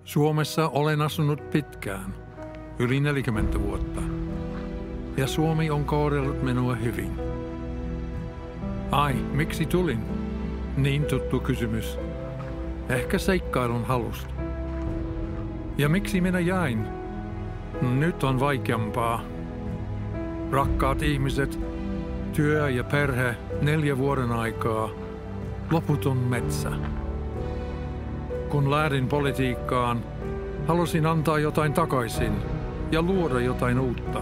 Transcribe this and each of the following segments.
Suomessa olen asunut pitkään, yli 40 vuotta, ja Suomi on kohdellut minua hyvin. Ai, miksi tulin? Niin tuttu kysymys. Ehkä seikkailun halusta. Ja miksi minä jäin? Nyt on vaikeampaa. Rakkaat ihmiset, työ ja perhe, 4 vuoden aikaa, loputon metsä. Kun lähdin politiikkaan, halusin antaa jotain takaisin ja luoda jotain uutta.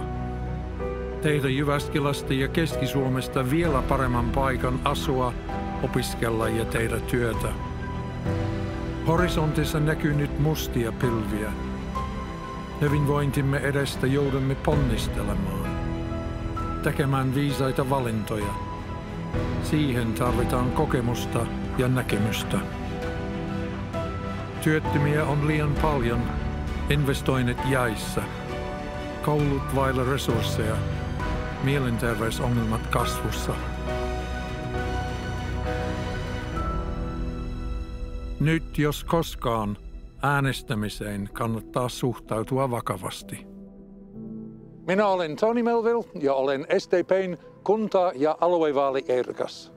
Tehdä Jyväskylästä ja Keski-Suomesta vielä paremman paikan asua, opiskella ja tehdä työtä. Horisontissa näkyy nyt mustia pilviä. Hyvinvointimme edestä joudumme ponnistelemaan, tekemään viisaita valintoja. Siihen tarvitaan kokemusta ja näkemystä. Työttömiä on liian paljon, investoinnit jäissä, koulut vailla resursseja, mielenterveysongelmat kasvussa. Nyt jos koskaan äänestämiseen kannattaa suhtautua vakavasti. Minä olen Tony Melville ja olen SDP:n kunta- ja aluevaaliehdokas.